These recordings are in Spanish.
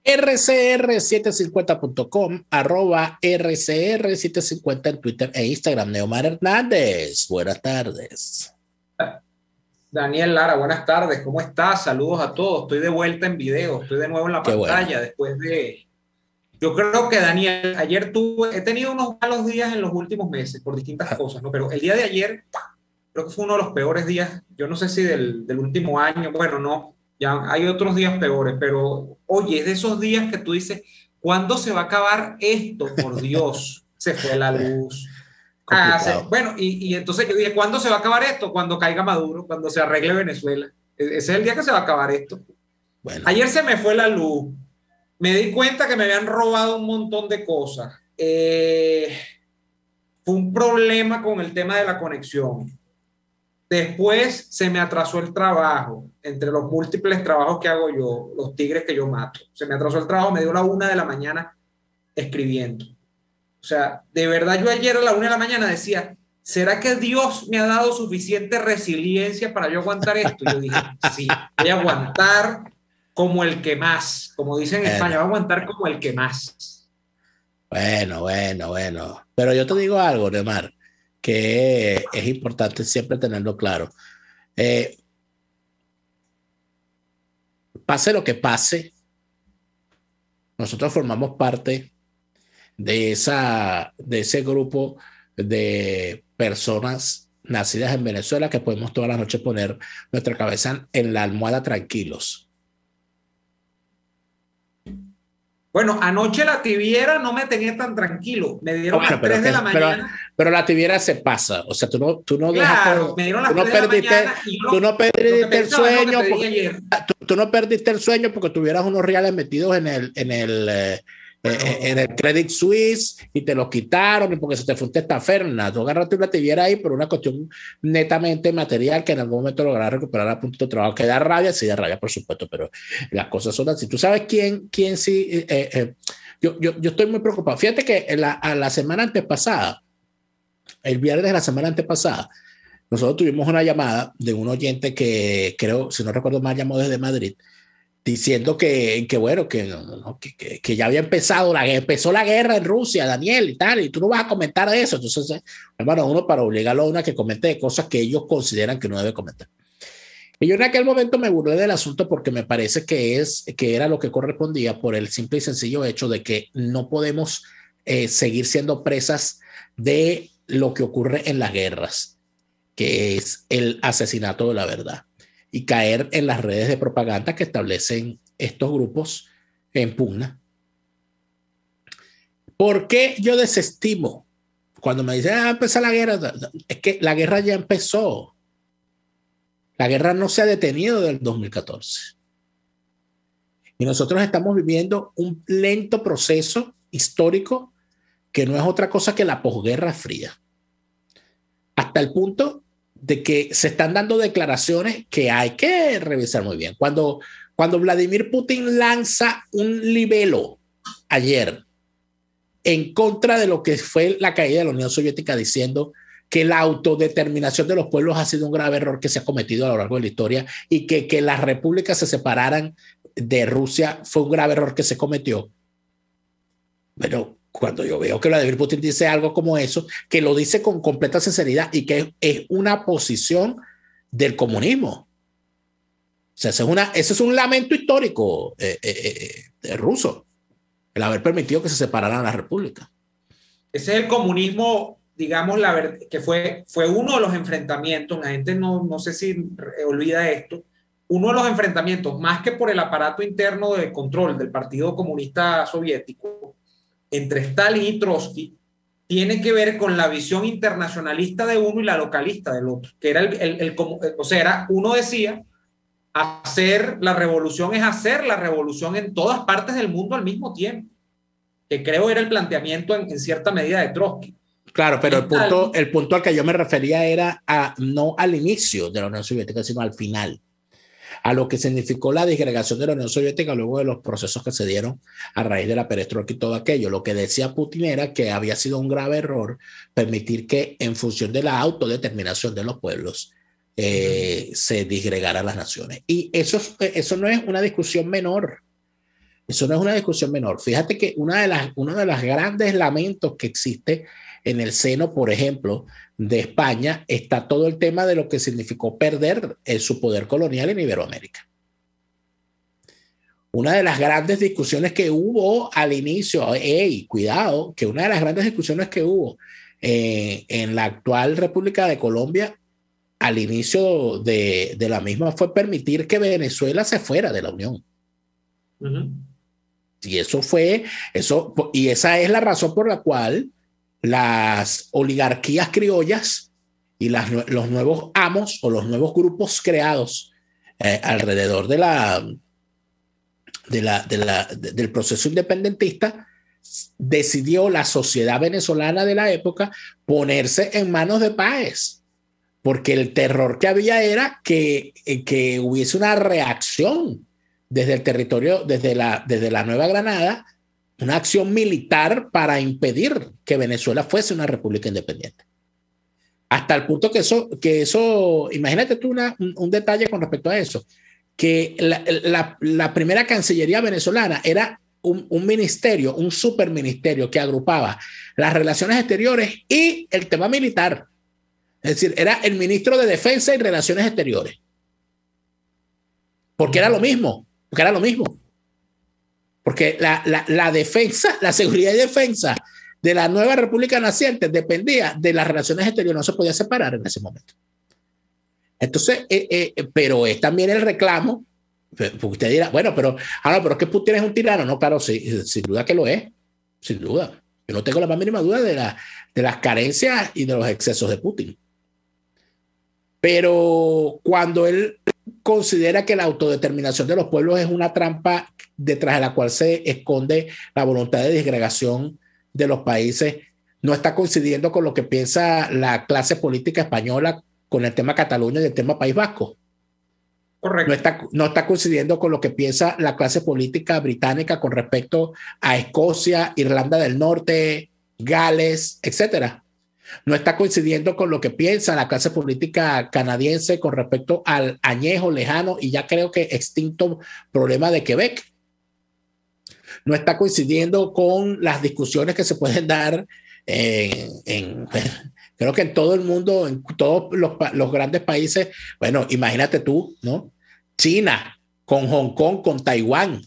rcr750.com, @rcr750 en Twitter e Instagram. Neomar Hernández, buenas tardes. Daniel Lara, buenas tardes, ¿cómo estás? Saludos a todos, estoy de vuelta en video, estoy de nuevo en la pantalla, bueno. Después de... Yo creo que, Daniel, ayer he tenido unos malos días en los últimos meses por distintas cosas, ¿no? Pero el día de ayer creo que fue uno de los peores días, yo no sé si del último año, bueno, no, ya hay otros días peores, pero oye, es de esos días que tú dices, ¿cuándo se va a acabar esto? Por Dios, se fue la luz. Bueno, y entonces yo dije, ¿cuándo se va a acabar esto? Cuando caiga Maduro, cuando se arregle Venezuela. Ese es el día que se va a acabar esto. Bueno. Ayer se me fue la luz. Me di cuenta que me habían robado un montón de cosas. Fue un problema con el tema de la conexión. Después se me atrasó el trabajo. Entre los múltiples trabajos que hago yo, los tigres que yo mato. Se me atrasó el trabajo, me dio la 1 de la mañana escribiendo. O sea, de verdad yo ayer a la 1 de la mañana decía, ¿será que Dios me ha dado suficiente resiliencia para yo aguantar esto? Y yo dije, sí, voy a aguantar como el que más, como dicen en España, voy a aguantar como el que más. Bueno. Pero yo te digo algo, Neymar, que es importante siempre tenerlo claro. Pase lo que pase, nosotros formamos parte de ese grupo de personas nacidas en Venezuela que podemos toda la noche poner nuestra cabeza en la almohada tranquilos. Bueno, anoche la tibiera no me tenía tan tranquilo. Me dieron las 3 de la mañana. Pero la tibiera se pasa. O sea, tú no claro, dejas... me dieron las 3 de la mañana y tú no perdiste el sueño. Tú no perdiste el sueño porque tuvieras unos reales metidos en el Credit Suisse y te los quitaron y porque se te fue un testaferna. Tú agarraste una tibiera ahí por una cuestión netamente material que en algún momento lograrás recuperar a punto de trabajo. Que da rabia, sí da rabia, por supuesto, pero las cosas son así. ¿Tú sabes quién sí? Yo estoy muy preocupado. Fíjate que la semana antepasada, el viernes de la semana antepasada, nosotros tuvimos una llamada de un oyente que creo, si no recuerdo mal, llamó desde Madrid, diciendo que ya había empezó la guerra en Rusia, Daniel, y tal, y tú no vas a comentar de eso. Entonces, hermano, uno para obligarlo a uno a que comente de cosas que ellos consideran que no debe comentar. Y yo en aquel momento me burlé del asunto porque me parece que era lo que correspondía por el simple y sencillo hecho de que no podemos seguir siendo presas de lo que ocurre en las guerras, que es el asesinato de la verdad, y caer en las redes de propaganda que establecen estos grupos en pugna. ¿Por qué yo desestimo cuando me dicen, empezó la guerra? Es que la guerra ya empezó. La guerra no se ha detenido desde el 2014. Y nosotros estamos viviendo un lento proceso histórico que no es otra cosa que la posguerra fría. Hasta el punto de que se están dando declaraciones que hay que revisar muy bien. Cuando Vladimir Putin lanza un libelo ayer en contra de lo que fue la caída de la Unión Soviética, diciendo que la autodeterminación de los pueblos ha sido un grave error que se ha cometido a lo largo de la historia y que las repúblicas se separaran de Rusia fue un grave error que se cometió. Pero cuando yo veo que Vladimir Putin dice algo como eso, que lo dice con completa sinceridad y que es una posición del comunismo. O sea, ese es un lamento histórico ruso, el haber permitido que se separaran las repúblicas. Ese es el comunismo, digamos, que fue uno de los enfrentamientos, la gente no sé si olvida esto, uno de los enfrentamientos, más que por el aparato interno de control del Partido Comunista Soviético, entre Stalin y Trotsky, tiene que ver con la visión internacionalista de uno y la localista del otro, que era o sea, uno decía, hacer la revolución es hacer la revolución en todas partes del mundo al mismo tiempo, que creo era el planteamiento en cierta medida de Trotsky. Claro, pero el punto al que yo me refería era no al inicio de la Unión Soviética, sino al final, a lo que significó la disgregación de la Unión Soviética luego de los procesos que se dieron a raíz de la perestroika y todo aquello. Lo que decía Putin era que había sido un grave error permitir que en función de la autodeterminación de los pueblos se disgregaran las naciones. Y eso no es una discusión menor. Eso no es una discusión menor. Fíjate que uno de los grandes lamentos que existe en el seno, por ejemplo, de España, está todo el tema de lo que significó perder su poder colonial en Iberoamérica. Una de las grandes discusiones que hubo al inicio, cuidado, que una de las grandes discusiones que hubo en la actual República de Colombia al inicio de la misma fue permitir que Venezuela se fuera de la Unión. Y y esa es la razón por la cual las oligarquías criollas y los nuevos amos o los nuevos grupos creados alrededor del proceso independentista, decidió la sociedad venezolana de la época ponerse en manos de Páez, porque el terror que había era que hubiese una reacción desde el territorio, desde la Nueva Granada, una acción militar para impedir que Venezuela fuese una república independiente. Hasta el punto que eso imagínate tú un detalle con respecto a eso, que la primera Cancillería venezolana era un ministerio, un superministerio que agrupaba las relaciones exteriores y el tema militar. Es decir, era el ministro de Defensa y Relaciones Exteriores. Porque era lo mismo. Porque la defensa, la seguridad y defensa de la nueva república naciente dependía de las relaciones exteriores, no se podía separar en ese momento. Entonces, pero es también el reclamo, porque usted dirá, bueno, pero es que Putin es un tirano. No, claro, sí, sin duda que lo es, sin duda. Yo no tengo la más mínima duda de las carencias y de los excesos de Putin. Pero cuando él considera que la autodeterminación de los pueblos es una trampa detrás de la cual se esconde la voluntad de disgregación de los países, no está coincidiendo con lo que piensa la clase política española con el tema Cataluña y el tema País Vasco. Correcto. No está coincidiendo con lo que piensa la clase política británica con respecto a Escocia, Irlanda del Norte, Gales, etcétera. No está coincidiendo con lo que piensa la clase política canadiense con respecto al añejo, lejano y ya creo que extinto problema de Quebec. No está coincidiendo con las discusiones que se pueden dar creo que en todo el mundo, en todos los grandes países. Bueno, imagínate tú, ¿no? China con Hong Kong, con Taiwán. O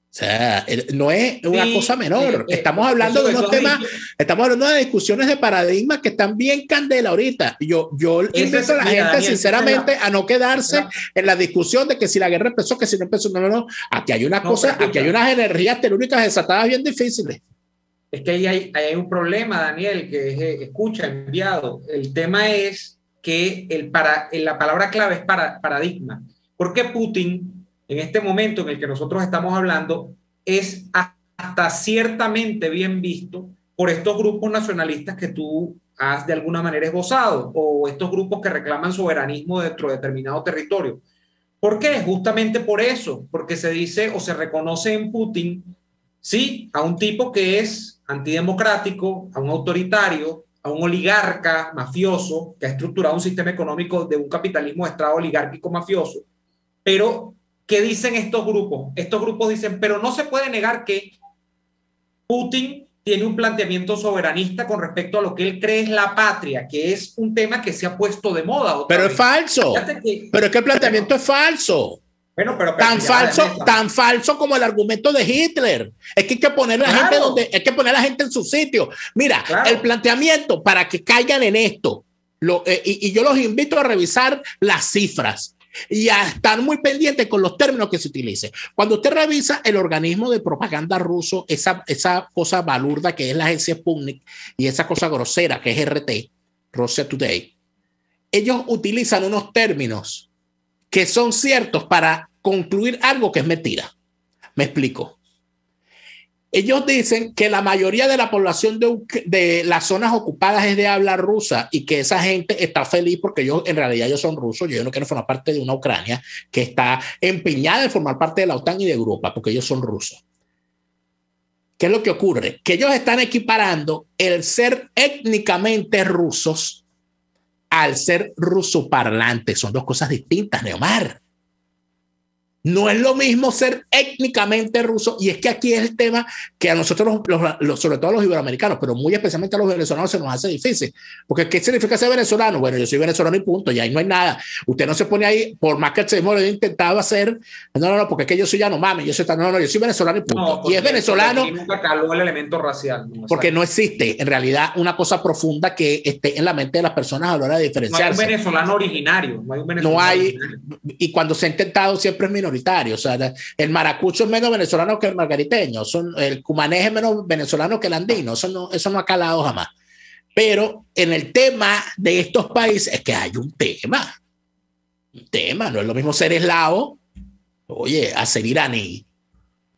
sea, no es una cosa menor. Estamos hablando de unos temas, estamos hablando de discusiones de paradigmas que están bien candela ahorita. Yo invito a la gente, Daniel, sinceramente, a no quedarse en la discusión de que si la guerra empezó, que si no empezó. No. Aquí hay una cosa, aquí hay unas energías telúricas desatadas bien difíciles. Es que ahí hay un problema, Daniel, que es, escucha, enviado. El tema es que la palabra clave es paradigma. ¿Por qué Putin, en este momento en el que nosotros estamos hablando, es hasta ciertamente bien visto por estos grupos nacionalistas que tú has de alguna manera esbozado, o estos grupos que reclaman soberanismo dentro de determinado territorio? ¿Por qué? Justamente por eso, porque se dice o se reconoce en Putin, sí, a un tipo que es antidemocrático, a un autoritario, a un oligarca mafioso que ha estructurado un sistema económico de un capitalismo de estrado oligárquico mafioso. Pero ¿qué dicen estos grupos? Estos grupos dicen, pero no se puede negar que Putin tiene un planteamiento soberanista con respecto a lo que él cree es la patria, que es un tema que se ha puesto de moda. Pero es falso. Pero es que el planteamiento es falso. Bueno, pero tan falso como el argumento de Hitler. Es que hay que poner a la gente hay que poner a la gente en su sitio. Mira, el planteamiento para que caigan en esto, y yo los invito a revisar las cifras y a estar muy pendientes con los términos que se utilicen. Cuando usted revisa el organismo de propaganda ruso, esa cosa balurda que es la agencia Sputnik y esa cosa grosera que es RT, Russia Today, ellos utilizan unos términos que son ciertos para concluir algo que es mentira. Me explico. Ellos dicen que la mayoría de la población de las zonas ocupadas es de habla rusa y que esa gente está feliz porque en realidad ellos son rusos. Yo no quiero formar parte de una Ucrania que está empeñada en formar parte de la OTAN y de Europa porque ellos son rusos. ¿Qué es lo que ocurre? Que ellos están equiparando el ser étnicamente rusos al ser rusoparlantes. Son dos cosas distintas, Neomar. No es lo mismo ser étnicamente ruso, y es que aquí es el tema que a nosotros, sobre todo a los iberoamericanos, pero muy especialmente a los venezolanos, se nos hace difícil. Porque ¿qué significa ser venezolano? Bueno, yo soy venezolano y punto, y ahí no hay nada. Usted no se pone ahí, por más que el señor lo haya intentado hacer, no, porque es que yo soy ya no mames, yo soy yo soy venezolano y punto. Y es venezolano. Nunca caló el elemento racial. No, porque no existe, en realidad, una cosa profunda que esté en la mente de las personas a la hora de diferenciarse. No hay un venezolano originario. No hay un venezolano originario. Y cuando se ha intentado siempre es minoritario. O sea, el maracucho es menos venezolano que el margariteño, el cumanés es menos venezolano que el andino, eso no ha calado jamás. Pero en el tema de estos países es que hay un tema, no es lo mismo ser eslavo, oye, a ser iraní.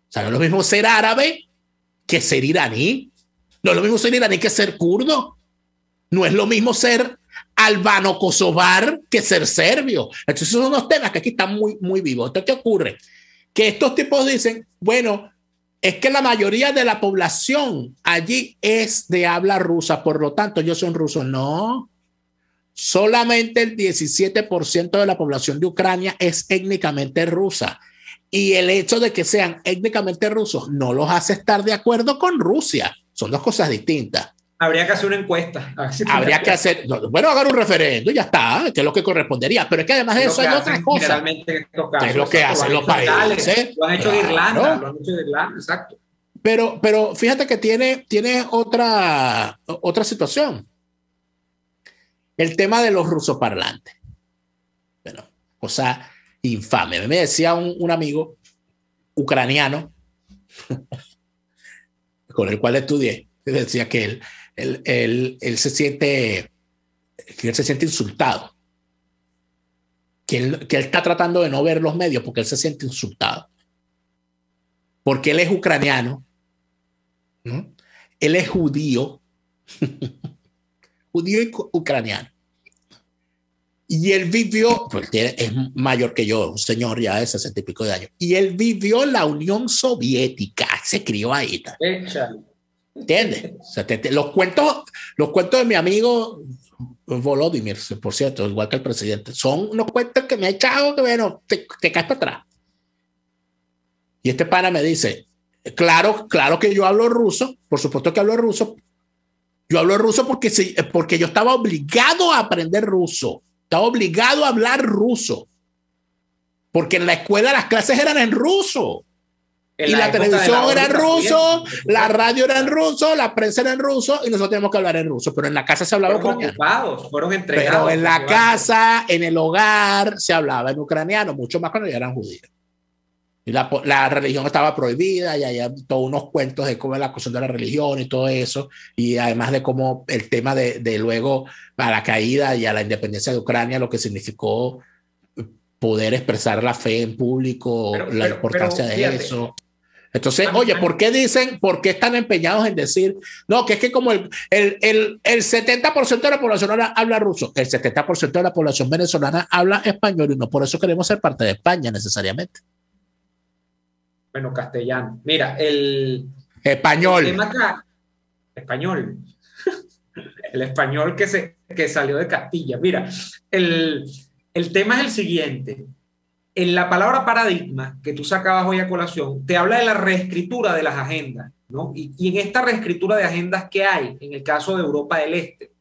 O sea, no es lo mismo ser árabe que ser iraní, no es lo mismo ser iraní que ser kurdo, no es lo mismo ser albano-kosovar que ser serbio. Entonces son unos temas que aquí están muy, muy vivos. Entonces, ¿qué ocurre? Que estos tipos dicen, bueno, es que la mayoría de la población allí es de habla rusa, por lo tanto yo soy un ruso. No, solamente el 17% de la población de Ucrania es étnicamente rusa. Y el hecho de que sean étnicamente rusos no los hace estar de acuerdo con Rusia. Son dos cosas distintas. Habría que hacer una encuesta. Habría que hacer, bueno, hacer un referendo y ya está, que es lo que correspondería. Pero es que además de eso hay otras cosas. Que es lo que hacen los países. Lo han hecho de Irlanda, lo han hecho de Irlanda, exacto. Pero fíjate que tiene otra situación. El tema de los rusoparlantes. Bueno, cosa infame. Me decía un amigo ucraniano con el cual estudié, decía que él se siente insultado, que él está tratando de no ver los medios porque él se siente insultado, porque él es ucraniano, ¿no? Él es judío, judío y ucraniano, y él vivió, pues es mayor que yo, un señor ya de 60 y pico de años, y él vivió la Unión Soviética, se crió ahí. ¿Entiendes? O sea, los cuentos de mi amigo Volodymyr, por cierto, igual que el presidente, son unos cuentos que me ha echado que, bueno, te caes para atrás. Y este pana me dice, claro que yo hablo ruso, por supuesto que hablo ruso. Yo hablo ruso porque yo estaba obligado a aprender ruso, estaba obligado a hablar ruso, porque en la escuela las clases eran en ruso. Y la televisión era en ruso, la radio era en ruso, la prensa era en ruso y nosotros teníamos que hablar en ruso, pero en la casa se hablaba ucraniano. Fueron entregados. Pero en la casa, en el hogar, se hablaba en ucraniano, mucho más cuando ya eran judíos. Y la religión estaba prohibida y había todos unos cuentos de cómo es la cuestión de la religión y todo eso, y además de cómo el tema de luego a la caída y a la independencia de Ucrania, lo que significó poder expresar la fe en público, la importancia de eso. Entonces, oye, ¿por qué están empeñados en decir, no, que es que como el 70% de la población habla ruso, el 70% de la población venezolana habla español y no por eso queremos ser parte de España necesariamente? Bueno, castellano. Mira, el español. Español. El español que salió de Castilla. Mira, el tema es el siguiente. En la palabra paradigma que tú sacabas hoy a colación, te habla de la reescritura de las agendas, ¿no? Y en esta reescritura de agendas que hay, en el caso de Europa del Este,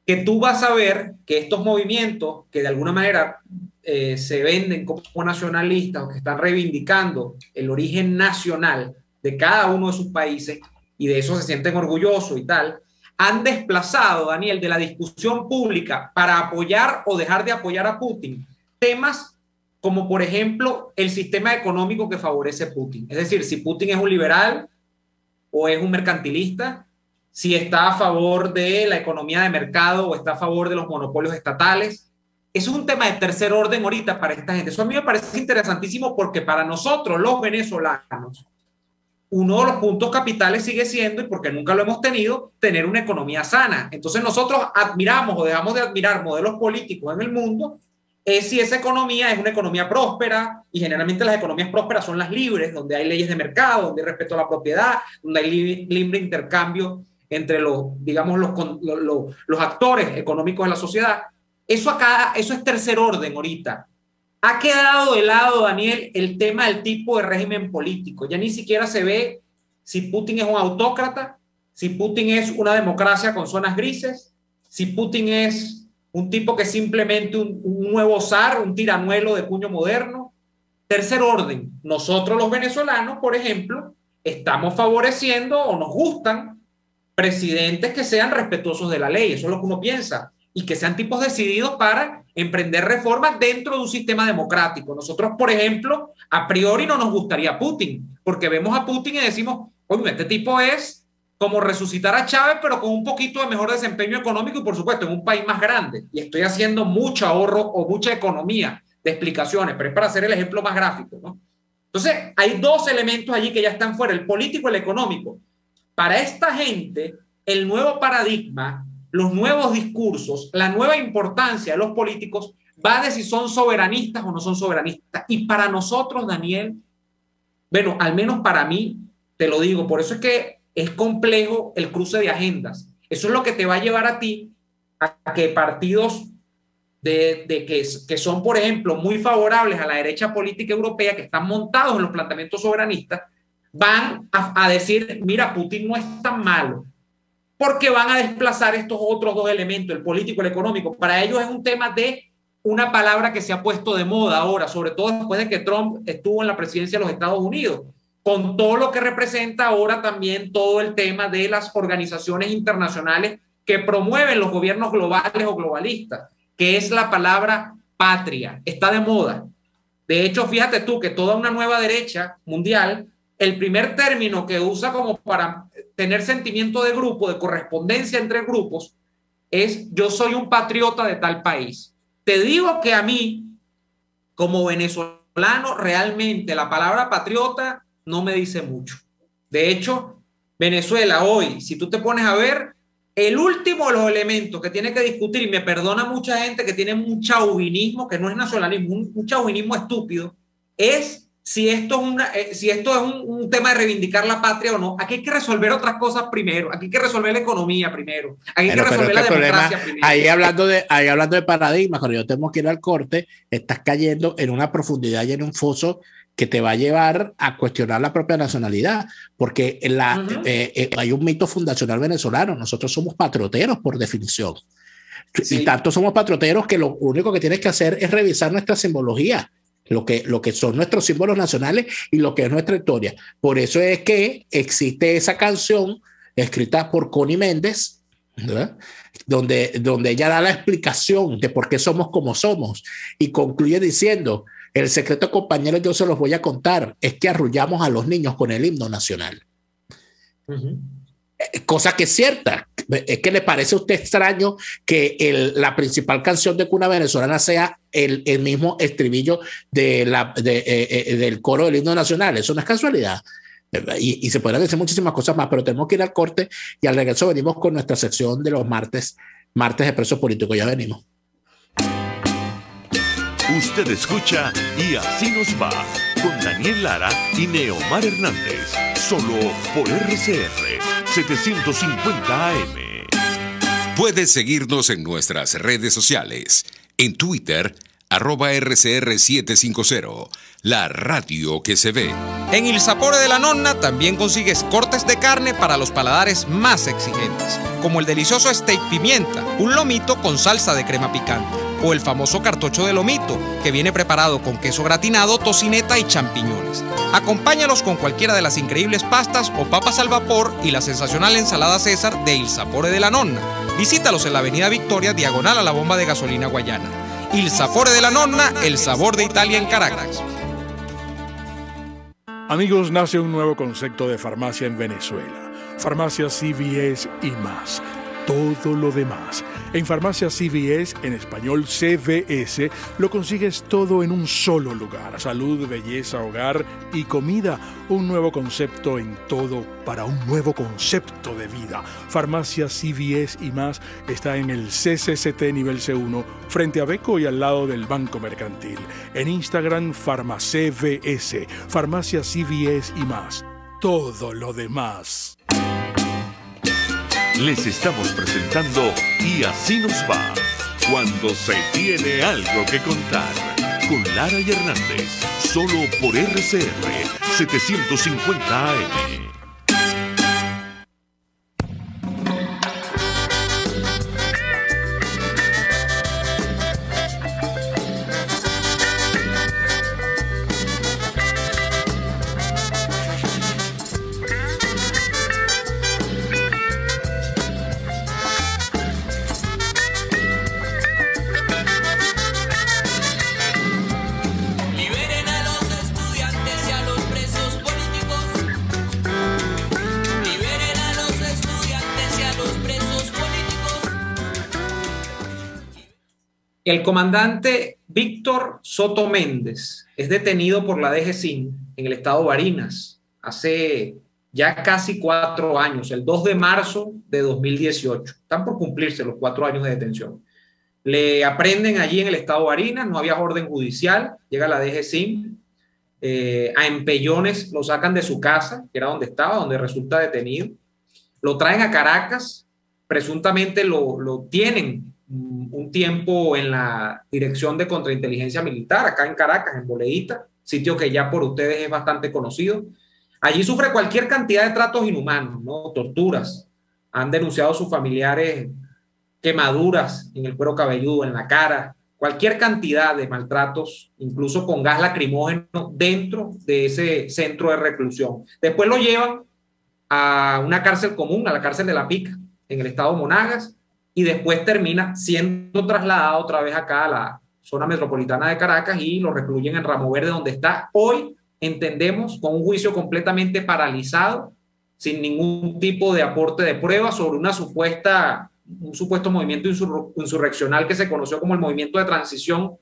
que tú vas a ver que estos movimientos que de alguna manera se venden como nacionalistas o que están reivindicando el origen nacional de cada uno de sus países y de eso se sienten orgullosos y tal, han desplazado, Daniel, de la discusión pública para apoyar o dejar de apoyar a Putin temas como por ejemplo el sistema económico que favorece a Putin. Es decir, si Putin es un liberal o es un mercantilista, si está a favor de la economía de mercado o está a favor de los monopolios estatales. Eso es un tema de tercer orden ahorita para esta gente. Eso a mí me parece interesantísimo porque para nosotros los venezolanos, uno de los puntos capitales sigue siendo, y porque nunca lo hemos tenido, tener una economía sana. Entonces nosotros admiramos o dejamos de admirar modelos políticos en el mundo es si esa economía es una economía próspera, y generalmente las economías prósperas son las libres, donde hay leyes de mercado, donde hay respeto a la propiedad, donde hay libre intercambio entre los actores económicos de la sociedad. Eso es tercer orden ahorita. Ha quedado de lado, Daniel, el tema del tipo de régimen político. Ya ni siquiera se ve si Putin es un autócrata, si Putin es una democracia con zonas grises, si Putin es un tipo que es simplemente un nuevo zar, un tiranuelo de puño moderno. Tercer orden, nosotros los venezolanos, por ejemplo, estamos favoreciendo o nos gustan presidentes que sean respetuosos de la ley, eso es lo que uno piensa, y que sean tipos decididos para emprender reformas dentro de un sistema democrático. Nosotros, por ejemplo, a priori no nos gustaría Putin, porque vemos a Putin y decimos, oye, este tipo es como resucitar a Chávez, pero con un poquito de mejor desempeño económico y, por supuesto, en un país más grande. Y estoy haciendo mucho ahorro o mucha economía de explicaciones, pero es para hacer el ejemplo más gráfico, ¿no? Entonces, hay dos elementos allí que ya están fuera, el político y el económico. Para esta gente, el nuevo paradigma, los nuevos discursos, la nueva importancia de los políticos va de si son soberanistas o no son soberanistas. Y para nosotros, Daniel, bueno, al menos para mí, te lo digo, por eso es que es complejo el cruce de agendas. Eso es lo que te va a llevar a ti a que partidos que son, por ejemplo, muy favorables a la derecha política europea, que están montados en los planteamientos soberanistas, van a decir, mira, Putin no es tan malo, porque van a desplazar estos otros dos elementos, el político y el económico. Para ellos es un tema de una palabra que se ha puesto de moda ahora, sobre todo después de que Trump estuvo en la presidencia de los Estados Unidos, con todo lo que representa ahora también todo el tema de las organizaciones internacionales que promueven los gobiernos globales o globalistas, que es la palabra patria. Está de moda. De hecho, fíjate tú que toda una nueva derecha mundial, el primer término que usa como para tener sentimiento de grupo, de correspondencia entre grupos, es yo soy un patriota de tal país. Te digo que a mí, como venezolano, realmente la palabra patriota no me dice mucho. De hecho, Venezuela hoy, si tú te pones a ver, el último de los elementos que tiene que discutir, y me perdona mucha gente que tiene un chauvinismo, que no es nacionalismo, un chauvinismo estúpido, es si esto es un tema de reivindicar la patria o no. Aquí hay que resolver otras cosas primero. Aquí hay que resolver la economía primero. Aquí hay que resolver la democracia primero. Ahí hablando de paradigmas, cuando yo tengo que ir al corte, estás cayendo en una profundidad y en un foso que te va a llevar a cuestionar la propia nacionalidad, porque hay un mito fundacional venezolano. Nosotros somos patrioteros por definición. Sí. Y tanto somos patrioteros que lo único que tienes que hacer es revisar nuestra simbología, lo que son nuestros símbolos nacionales y lo que es nuestra historia. Por eso es que existe esa canción escrita por Connie Méndez, ¿verdad? Donde ella da la explicación de por qué somos como somos y concluye diciendo: el secreto, compañeros, yo se los voy a contar, es que arrullamos a los niños con el himno nacional. Cosa que es cierta. Es que le parece a usted extraño que la principal canción de cuna venezolana sea el mismo estribillo del coro del himno nacional. Eso no es casualidad. Y se podrán decir muchísimas cosas más, pero tenemos que ir al corte y al regreso venimos con nuestra sección de los martes de presos políticos. Ya venimos. Usted escucha Y Así Nos Va con Daniel Lara y Neomar Hernández, solo por RCR 750 AM. Puedes seguirnos en nuestras redes sociales. En Twitter, @RCR750, la radio que se ve. En Il Sapore de la Nonna también consigues cortes de carne para los paladares más exigentes, como el delicioso steak pimienta, un lomito con salsa de crema picante, o el famoso cartocho de lomito, que viene preparado con queso gratinado, tocineta y champiñones. Acompáñalos con cualquiera de las increíbles pastas o papas al vapor y la sensacional ensalada César de Il Sapore de la Nonna. Visítalos en la avenida Victoria, diagonal a la bomba de gasolina Guayana. Il Sapore de la Nonna, el sabor de Italia en Caracas. Amigos, nace un nuevo concepto de farmacia en Venezuela. Farmacia CVS y más. Todo lo demás. En Farmacia CVS, en español CVS, lo consigues todo en un solo lugar. Salud, belleza, hogar y comida. Un nuevo concepto en todo para un nuevo concepto de vida. Farmacia CVS y más está en el CCCT nivel C1, frente a Beco y al lado del Banco Mercantil. En Instagram, FarmaCVS. Farmacia CVS y más. Todo lo demás. Les estamos presentando Y Así Nos Va, cuando se tiene algo que contar. con Lara y Hernández, solo por RCR 750 AM. El comandante Víctor Soto Méndez es detenido por la DGCIN en el estado Barinas hace ya casi 4 años, el 2 de marzo de 2018. Están por cumplirse los 4 años de detención. Le aprenden allí en el estado Barinas, no había orden judicial, llega la DGCIN, a empellones lo sacan de su casa, que era donde estaba, donde resulta detenido. Lo traen a Caracas, presuntamente lo tienen un tiempo en la Dirección de Contrainteligencia Militar, acá en Caracas, en Boleíta, sitio que ya por ustedes es bastante conocido. Allí sufre cualquier cantidad de tratos inhumanos, ¿no? Torturas. Han denunciado sus familiares quemaduras en el cuero cabelludo, en la cara, cualquier cantidad de maltratos, incluso con gas lacrimógeno dentro de ese centro de reclusión. Después lo llevan a una cárcel común, a la cárcel de La Pica, en el estado Monagas, y después termina siendo trasladado otra vez acá a la zona metropolitana de Caracas y lo recluyen en Ramo Verde, donde está hoy, entendemos, con un juicio completamente paralizado, sin ningún tipo de aporte de pruebas sobre un supuesto movimiento insurreccional que se conoció como el Movimiento de Transición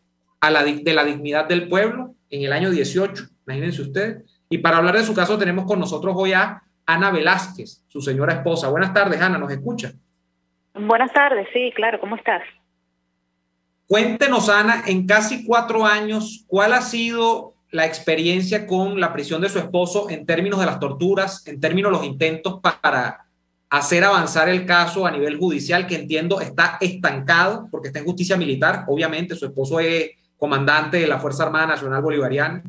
de la Dignidad del Pueblo en el año 18, imagínense ustedes. Y para hablar de su caso tenemos con nosotros hoy a Ana Velázquez, su señora esposa. Buenas tardes, Ana, ¿nos escucha? Buenas tardes, sí, claro, ¿cómo estás? Cuéntenos, Ana, en casi 4 años, ¿cuál ha sido la experiencia con la prisión de su esposo en términos de las torturas, en términos de los intentos para hacer avanzar el caso a nivel judicial, que entiendo está estancado porque está en justicia militar? Obviamente, su esposo es comandante de la Fuerza Armada Nacional Bolivariana.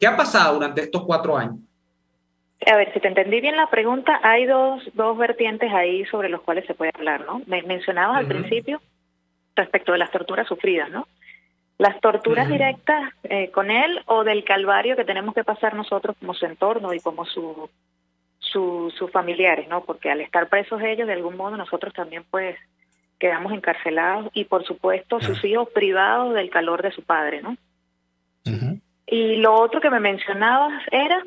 ¿Qué ha pasado durante estos 4 años? A ver, si te entendí bien la pregunta, hay dos vertientes ahí sobre los cuales se puede hablar, ¿no? Me mencionabas al principio respecto de las torturas sufridas, ¿no? Las torturas directas con él o del calvario que tenemos que pasar nosotros como su entorno y como sus familiares, ¿no? Porque al estar presos ellos, de algún modo nosotros también pues quedamos encarcelados y por supuesto sus hijos privados del calor de su padre, ¿no? Y lo otro que me mencionabas era...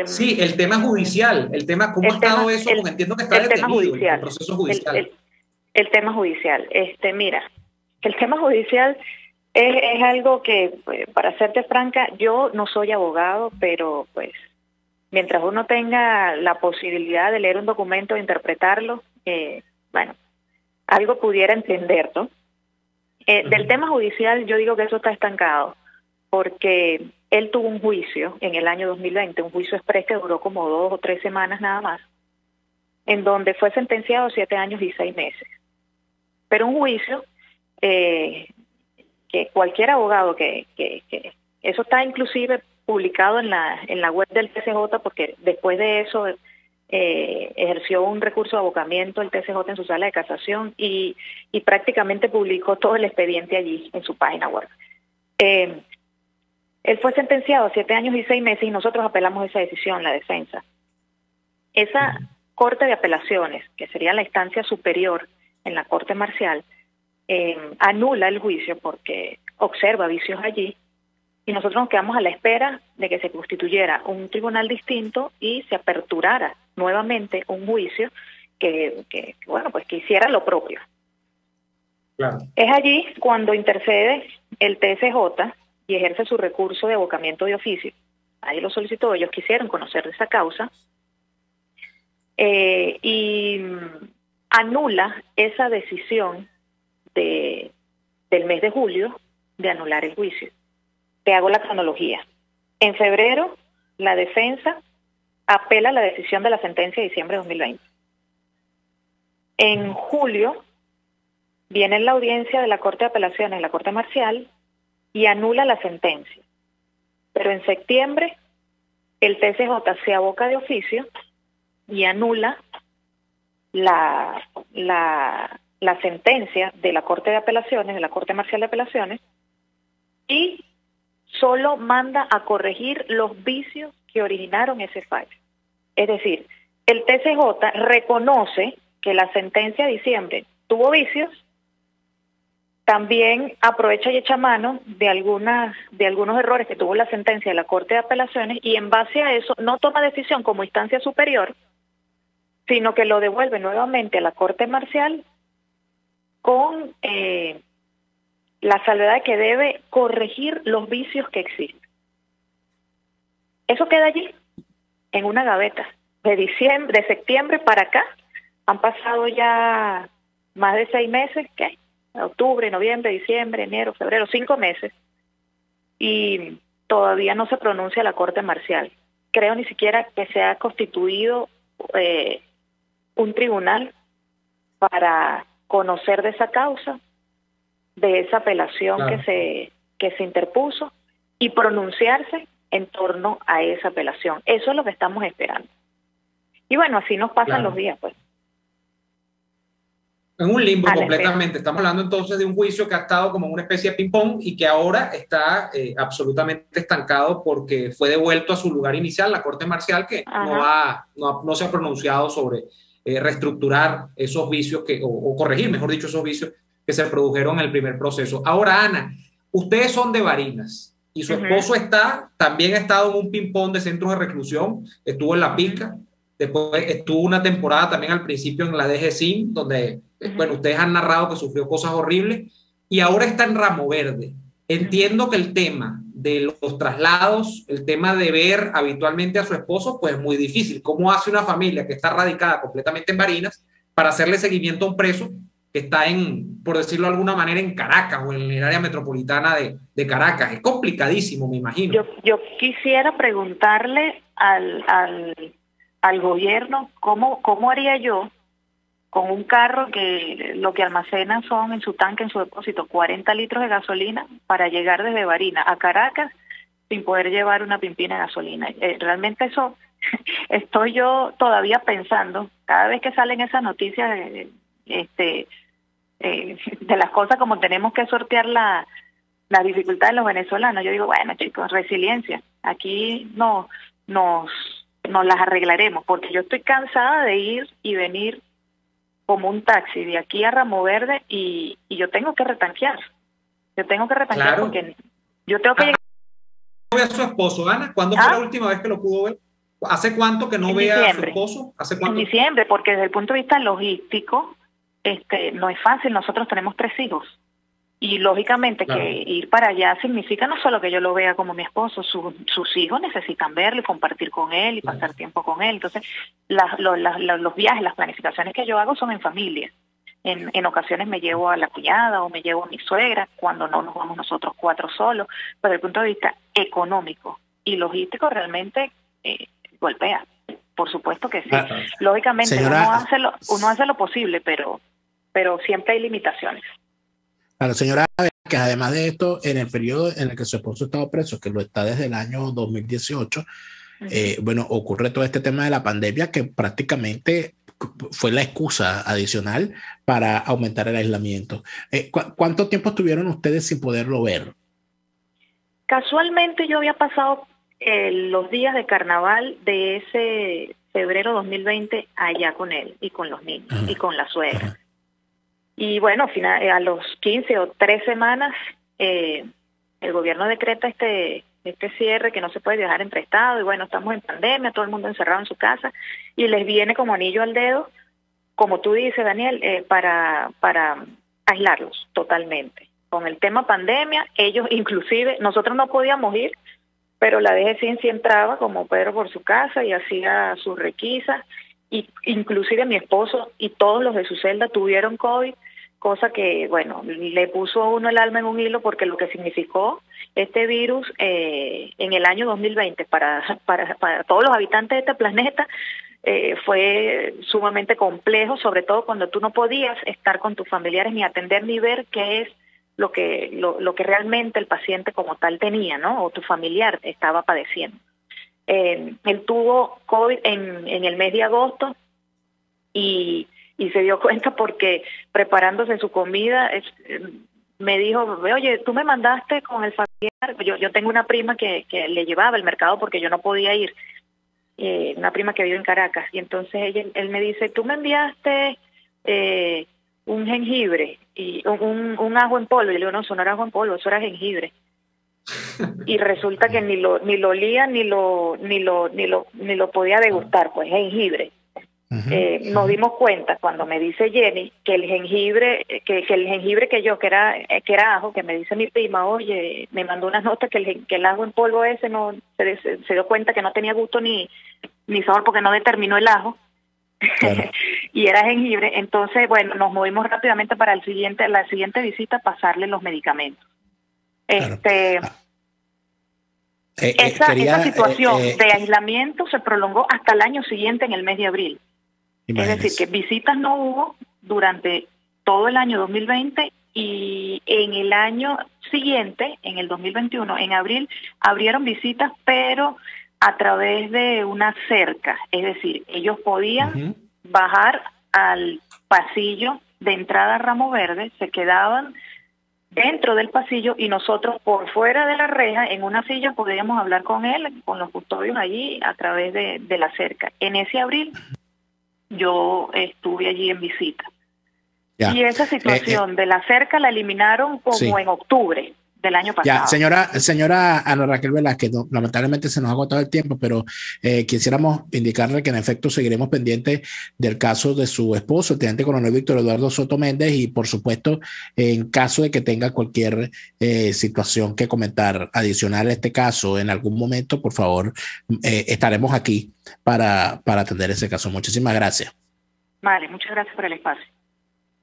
sí, el tema judicial, el tema, ¿cómo ha estado eso? Porque entiendo que está detenido el proceso judicial. El tema judicial, mira, el tema judicial es algo que, para serte franca, yo no soy abogado, pero pues mientras uno tenga la posibilidad de leer un documento e interpretarlo, bueno, algo pudiera entender, ¿no? Del tema judicial yo digo que eso está estancado, porque él tuvo un juicio en el año 2020, un juicio exprés que duró como 2 o 3 semanas nada más, en donde fue sentenciado a 7 años y 6 meses. Pero un juicio que cualquier abogado que eso está inclusive publicado en la web del TCJ, porque después de eso ejerció un recurso de abocamiento el TCJ en su sala de casación y prácticamente publicó todo el expediente allí en su página web. Él fue sentenciado a 7 años y 6 meses y nosotros apelamos esa decisión, la defensa. Esa Corte de Apelaciones, que sería la instancia superior en la Corte Marcial, anula el juicio porque observa vicios allí y nosotros nos quedamos a la espera de que se constituyera un tribunal distinto y se aperturara nuevamente un juicio que hiciera lo propio. Claro. Es allí cuando intercede el TSJ y ejerce su recurso de abocamiento de oficio. Ahí lo solicitó, ellos quisieron conocer de esa causa y anula esa decisión del mes de julio de anular el juicio. Te hago la cronología. En febrero, la defensa apela la decisión de la sentencia de diciembre de 2020. En julio, viene la audiencia de la Corte de Apelaciones, la Corte Marcial, y anula la sentencia. Pero en septiembre el TCJ se aboca de oficio y anula la sentencia de la Corte de Apelaciones, de la Corte Marcial de Apelaciones, y solo manda a corregir los vicios que originaron ese fallo. Es decir, el TCJ reconoce que la sentencia de diciembre tuvo vicios, también aprovecha y echa mano de algunos errores que tuvo la sentencia de la Corte de Apelaciones, y en base a eso no toma decisión como instancia superior, sino que lo devuelve nuevamente a la Corte Marcial con la salvedad de que debe corregir los vicios que existen. Eso queda allí, en una gaveta. De septiembre para acá, han pasado ya más de 6 meses, ¿qué? Octubre, noviembre, diciembre, enero, febrero, 5 meses, y todavía no se pronuncia la Corte Marcial. Creo ni siquiera que se ha constituido un tribunal para conocer de esa causa, de esa apelación, claro, que se interpuso, y pronunciarse en torno a esa apelación. Eso es lo que estamos esperando. Y bueno, así nos pasan, claro, los días, pues. En un limbo completamente. Estamos hablando entonces de un juicio que ha estado como una especie de ping-pong y que ahora está absolutamente estancado porque fue devuelto a su lugar inicial, la Corte Marcial, que no se ha pronunciado sobre reestructurar esos vicios o corregir, mejor dicho, esos vicios que se produjeron en el primer proceso. Ahora, Ana, ustedes son de Barinas y su esposo también ha estado en un ping-pong de centros de reclusión, estuvo en La Pica, después estuvo una temporada también al principio en la DGCIN, donde, bueno, ustedes han narrado que sufrió cosas horribles, y ahora está en Ramo Verde. Entiendo que el tema de los traslados, el tema de ver habitualmente a su esposo, pues es muy difícil. ¿Cómo hace una familia que está radicada completamente en Barinas para hacerle seguimiento a un preso que está por decirlo de alguna manera, en Caracas o en el área metropolitana de Caracas? Es complicadísimo, me imagino. Yo quisiera preguntarle al gobierno cómo haría yo con un carro que lo que almacena son en su tanque, en su depósito, 40 litros de gasolina para llegar desde Barinas a Caracas sin poder llevar una pimpina de gasolina. Realmente eso estoy yo todavía pensando, cada vez que salen esas noticias de las cosas como tenemos que sortear la dificultad de los venezolanos. Yo digo, bueno, chicos, resiliencia, aquí nos las arreglaremos, porque yo estoy cansada de ir y venir como un taxi de aquí a Ramo Verde y yo tengo que retanquear. Claro, porque yo tengo que llegar. ¿No ve a su esposo, Ana? ¿Cuándo fue la última vez que lo pudo ver? ¿Hace cuánto que no ve a su esposo? ¿Hace cuánto? En diciembre, porque desde el punto de vista logístico no es fácil. Nosotros tenemos 3 hijos. Y lógicamente, claro, que ir para allá significa no solo que yo lo vea como mi esposo, sus hijos necesitan verlo y compartir con él y pasar tiempo con él. Entonces, los viajes, las planificaciones que yo hago son en familia. En ocasiones me llevo a la cuñada o me llevo a mi suegra, cuando no nos vamos nosotros 4 solos. Pero desde el punto de vista económico y logístico realmente golpea. Por supuesto que sí. Lógicamente, señora, uno hace lo posible, pero siempre hay limitaciones. Claro, señora, que además de esto, en el periodo en el que su esposo estaba preso, que lo está desde el año 2018, bueno, ocurre todo este tema de la pandemia que prácticamente fue la excusa adicional para aumentar el aislamiento. ¿Cuánto tiempo estuvieron ustedes sin poderlo ver? Casualmente yo había pasado los días de carnaval de ese febrero 2020 allá con él y con los niños y con la suegra. Y bueno, a los 15 o 3 semanas el gobierno decreta este cierre, que no se puede viajar entre estados, y bueno, estamos en pandemia, todo el mundo encerrado en su casa, y les viene como anillo al dedo, como tú dices, Daniel, para aislarlos totalmente. Con el tema pandemia, ellos inclusive, nosotros no podíamos ir, pero la DGCIN sí entraba como Pedro por su casa y hacía sus requisas, y inclusive mi esposo y todos los de su celda tuvieron COVID, cosa que, bueno, le puso a uno el alma en un hilo, porque lo que significó este virus en el año 2020 para todos los habitantes de este planeta fue sumamente complejo, sobre todo cuando tú no podías estar con tus familiares ni atender ni ver qué es lo que realmente el paciente como tal tenía, ¿no? O tu familiar estaba padeciendo. Él tuvo COVID en el mes de agosto y se dio cuenta porque preparándose su comida me dijo, oye, tú me mandaste con el familiar. Yo tengo una prima que le llevaba al mercado porque yo no podía ir, una prima que vive en Caracas, y entonces él me dice, tú me enviaste un jengibre y un ajo en polvo. Y le digo, no, eso no era ajo en polvo, eso era jengibre. Y resulta que ni lo olía ni lo podía degustar, pues jengibre. Nos dimos cuenta cuando me dice Jenny que el jengibre que era ajo, que me dice mi prima, oye, me mandó unas notas que el ajo en polvo ese no se dio cuenta que no tenía gusto ni sabor porque no determinó el ajo. Claro. Y era jengibre. Entonces, bueno, nos movimos rápidamente para la siguiente visita, pasarle los medicamentos. Claro. Esa situación de aislamiento se prolongó hasta el año siguiente, en el mes de abril. Imagínese. Es decir, que visitas no hubo durante todo el año 2020, y en el año siguiente, en el 2021, en abril, abrieron visitas, pero a través de una cerca. Es decir, ellos podían bajar al pasillo de entrada a Ramo Verde, se quedaban dentro del pasillo y nosotros por fuera de la reja, en una silla, podíamos hablar con él, con los custodios allí, a través de la cerca. En ese abril yo estuve allí en visita. Ya. Y esa situación de la cerca la eliminaron como en octubre del año pasado. Ya, señora Ana Raquel Velázquez, lamentablemente se nos ha agotado el tiempo, pero quisiéramos indicarle que en efecto seguiremos pendientes del caso de su esposo, el teniente coronel Víctor Eduardo Soto Méndez, y por supuesto, en caso de que tenga cualquier situación que comentar adicional a este caso en algún momento, por favor, estaremos aquí para atender ese caso. Muchísimas gracias. Vale, muchas gracias por el espacio.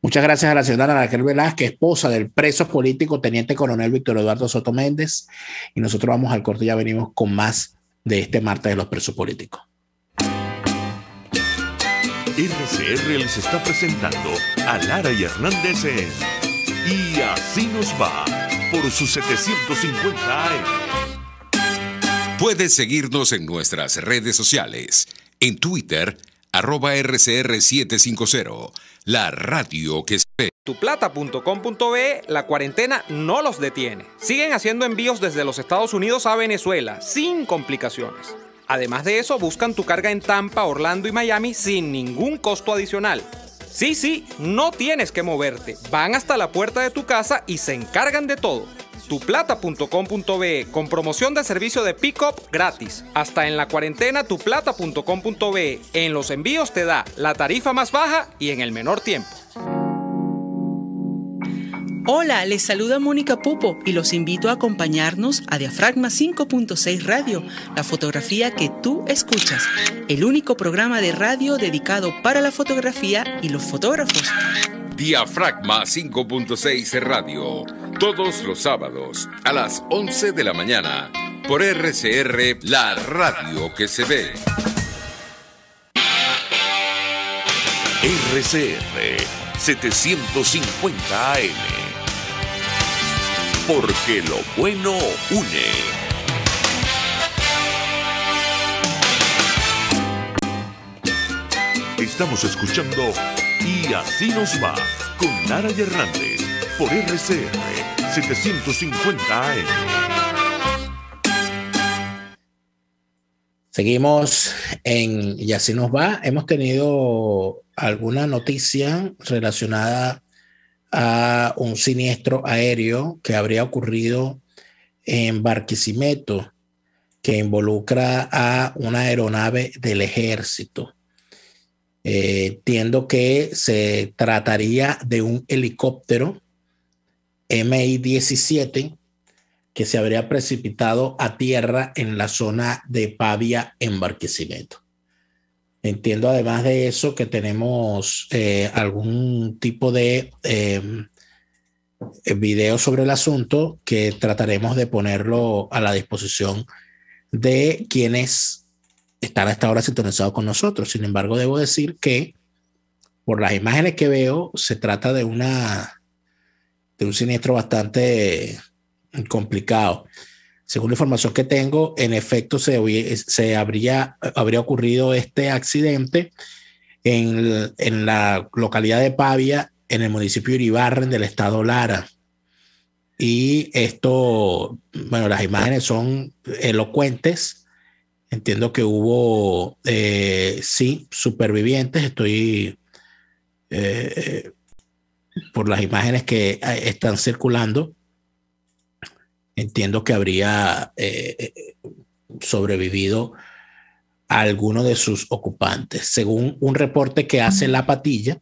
Muchas gracias a la señora Raquel Velázquez, esposa del preso político teniente coronel Víctor Eduardo Soto Méndez. Y nosotros vamos al corte y ya venimos con más de este martes de los presos políticos. RCR les está presentando a Lara y Hernández en Y Así Nos Va por sus 750 AM. Puedes seguirnos en nuestras redes sociales. En Twitter, @RCR750. La radio que se ve. Tuplata.com.be, la cuarentena no los detiene. Siguen haciendo envíos desde los Estados Unidos a Venezuela, sin complicaciones. Además de eso, buscan tu carga en Tampa, Orlando y Miami sin ningún costo adicional. Sí, no tienes que moverte. Van hasta la puerta de tu casa y se encargan de todo. Tuplata.com.be, con promoción de servicio de pick-up gratis. Hasta en la cuarentena, tuplata.com.be. En los envíos te da la tarifa más baja y en el menor tiempo. Hola, les saluda Mónica Pupo y los invito a acompañarnos a Diafragma 5.6 Radio, la fotografía que tú escuchas, el único programa de radio dedicado para la fotografía y los fotógrafos. Diafragma 5.6 Radio, todos los sábados a las 11 de la mañana, por RCR, la radio que se ve. RCR 750 AM, porque lo bueno une. Estamos escuchando Y Así Nos Va con Lara y Hernández por RCR 750 AM. Seguimos en Y Así Nos Va. Hemos tenido alguna noticia relacionada a un siniestro aéreo que habría ocurrido en Barquisimeto, que involucra a una aeronave del ejército. Entiendo que se trataría de un helicóptero MI-17 que se habría precipitado a tierra en la zona de Pavia, en Barquisimeto. Entiendo además de eso que tenemos algún tipo de video sobre el asunto que trataremos de ponerlo a la disposición de quienes están a esta hora sintonizados con nosotros. Sin embargo, debo decir que por las imágenes que veo se trata de una un siniestro bastante complicado. Según la información que tengo, en efecto habría ocurrido este accidente en la localidad de Pavia, en el municipio de Iribarren del estado Lara. Y esto, bueno, las imágenes son elocuentes. Entiendo que hubo, sí, supervivientes. Estoy por las imágenes que están circulando. Entiendo que habría sobrevivido a alguno de sus ocupantes. Según un reporte que hace La Patilla,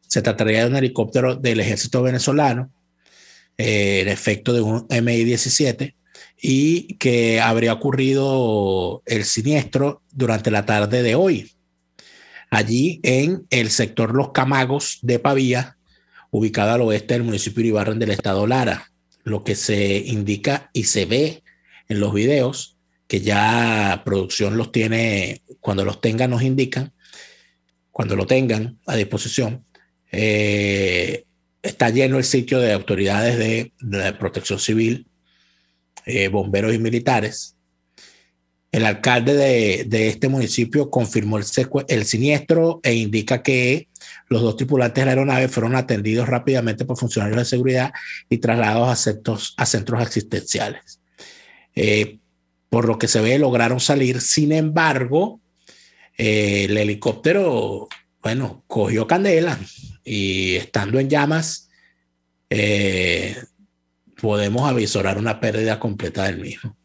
se trataría de un helicóptero del ejército venezolano, en efecto de un Mi-17, y que habría ocurrido el siniestro durante la tarde de hoy, allí en el sector Los Camagos de Pavía, ubicado al oeste del municipio de Iribarren del estado Lara. Lo que se indica y se ve en los videos, que ya producción los tiene, cuando los tengan nos indican, cuando lo tengan a disposición, está lleno el sitio de autoridades de protección civil, bomberos y militares. El alcalde de este municipio confirmó el siniestro e indica que los 2 tripulantes de la aeronave fueron atendidos rápidamente por funcionarios de seguridad y trasladados a centros asistenciales. Por lo que se ve, lograron salir. Sin embargo, el helicóptero, bueno, cogió candela y estando en llamas, podemos avisorar una pérdida completa del mismo.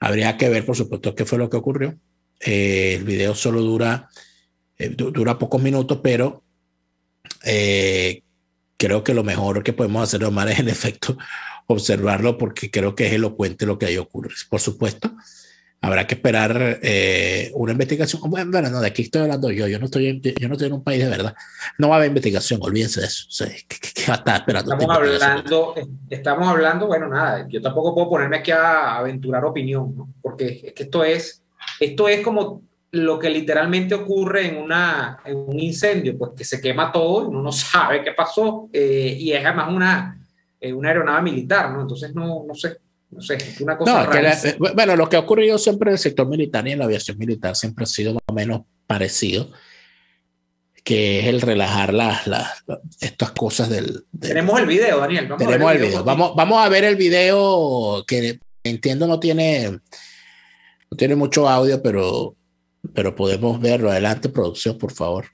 Habría que ver, por supuesto, qué fue lo que ocurrió. El video solo dura pocos minutos, pero creo que lo mejor que podemos hacer, Omar, es en efecto observarlo, porque creo que es elocuente lo que ahí ocurre. Por supuesto, habrá que esperar una investigación. Bueno, no, de aquí estoy hablando yo no estoy en un país de verdad. No va a haber investigación, olvídense de eso. O sea, ¿qué va a estar esperando? Estamos hablando, bueno, nada, yo tampoco puedo ponerme aquí a aventurar opinión, ¿no? Porque es que esto es como lo que literalmente ocurre en un incendio, pues que se quema todo, uno no sabe qué pasó, y es además una aeronave militar, ¿no? Entonces no sé, una cosa bueno, lo que ha ocurrido siempre en el sector militar y en la aviación militar siempre ha sido más o menos parecido, que es el relajar estas cosas Tenemos el video, Daniel. Tenemos el video. Vamos a ver el video, que entiendo no tiene mucho audio, pero podemos verlo. Adelante, producción, por favor.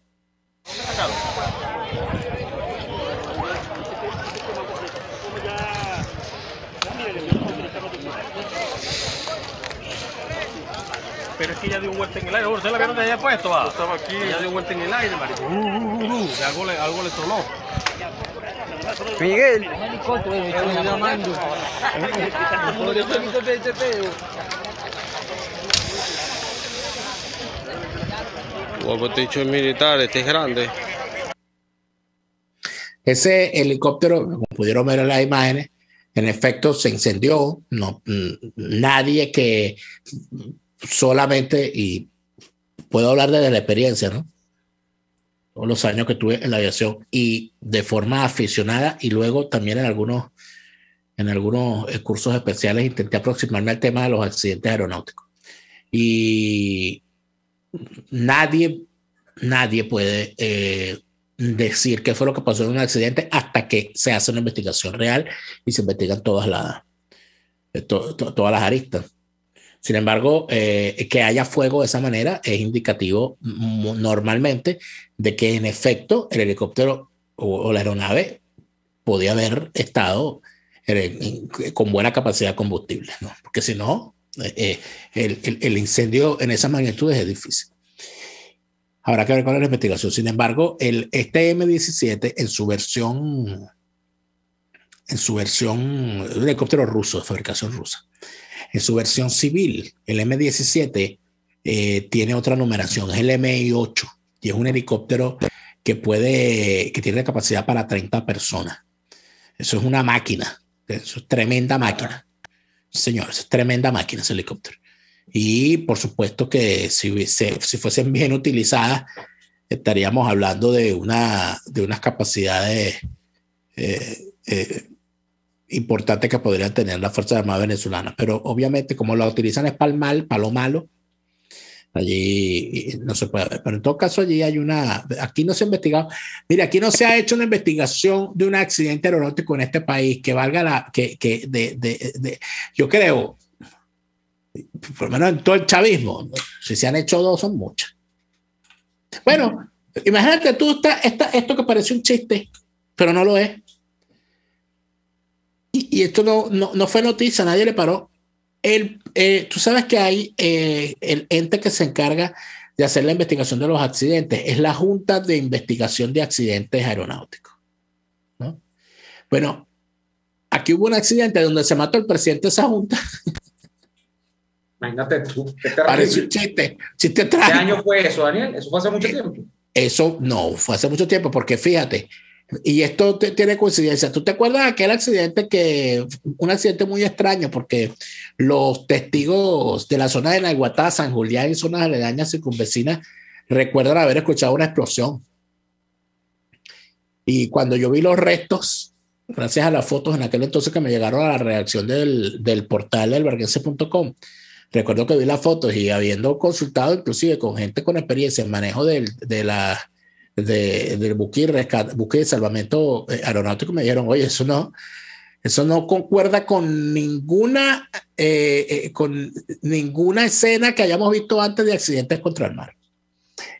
Pero es que ya dio vuelta en el aire. ¿Usted la vieron de allá puesto? Va. Estaba aquí. Ya dio vuelta en el aire, marico. Algo le tronó. Miguel. Estamos llamando. Vuelvo dicho el militar, este es grande. Ese helicóptero, como pudieron ver en las imágenes, en efecto se incendió. No, nadie que solamente, y puedo hablar desde la experiencia, ¿no? Todos los años que tuve en la aviación y de forma aficionada, y luego también en algunos cursos especiales intenté aproximarme al tema de los accidentes aeronáuticos. Y nadie puede decir qué fue lo que pasó en un accidente hasta que se hace una investigación real y se investigan todas las aristas. Sin embargo, que haya fuego de esa manera es indicativo normalmente de que en efecto el helicóptero o la aeronave podía haber estado con buena capacidad de combustible, ¿no? Porque si no, el incendio en esa magnitud es difícil. Habrá que ver cuál es la investigación. Sin embargo, este M-17 en su versión, un helicóptero ruso, de fabricación rusa, en su versión civil, el M-17 tiene otra numeración, es el Mi-8, y es un helicóptero que tiene capacidad para 30 personas. Eso es una máquina, eso es tremenda máquina. Señor, es tremenda máquina ese helicóptero. Y por supuesto que si fuesen bien utilizadas, estaríamos hablando de unas capacidades importante que podrían tener las Fuerzas Armadas venezolanas. Pero obviamente, como la utilizan es para el mal, para lo malo, allí no se puede ver. Pero en todo caso, allí hay aquí no se ha investigado. Mira, aquí no se ha hecho una investigación de un accidente aeronáutico en este país que valga yo creo, por lo menos en todo el chavismo, ¿no? Si se han hecho 2, son muchas. Bueno, imagínate tú esto que parece un chiste, pero no lo es. Y esto no fue noticia, nadie le paró. Tú sabes que hay el ente que se encarga de hacer la investigación de los accidentes, es la Junta de Investigación de Accidentes Aeronáuticos, ¿no? Bueno, aquí hubo un accidente donde se mató el presidente de esa junta. Imagínate tú. Parece un chiste. ¿Qué año fue eso, Daniel? ¿Eso fue hace mucho tiempo? Eso no, fue hace mucho tiempo, porque fíjate, y esto tiene coincidencia. ¿Tú te acuerdas de aquel accidente un accidente muy extraño, porque los testigos de la zona de Naiguatá, San Julián y zonas aledañas circunvecinas recuerdan haber escuchado una explosión? Y cuando yo vi los restos, gracias a las fotos en aquel entonces que me llegaron a la redacción del portal alberguense.com, recuerdo que vi las fotos y habiendo consultado inclusive con gente con experiencia en manejo del buque y salvamento aeronáutico, me dijeron, oye, eso no concuerda con ninguna escena que hayamos visto antes de accidentes contra el mar.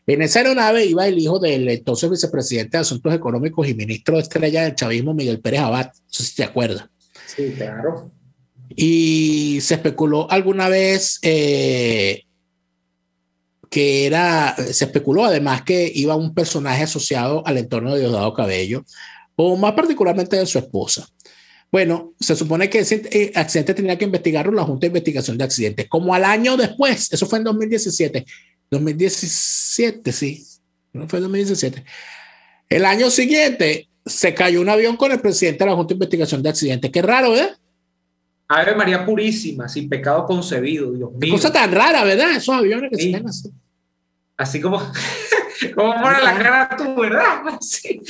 En esa aeronave iba el hijo del entonces vicepresidente de Asuntos Económicos y ministro de estrella del chavismo, Miguel Pérez Abad, no sé si te acuerdas. Sí, claro. Y se especuló alguna vez se especuló además que iba un personaje asociado al entorno de Diosdado Cabello, o más particularmente de su esposa. Bueno, se supone que ese accidente tenía que investigarlo la Junta de Investigación de Accidentes. Como al año después, eso fue en 2017, sí, no fue en 2017. El año siguiente se cayó un avión con el presidente de la Junta de Investigación de Accidentes. Qué raro, ¿verdad? Ave María Purísima, sin pecado concebido, Dios mío. Qué cosa tan rara, ¿verdad? Esos aviones que se ven así. Así como pone la cara tú, ¿verdad? Sí.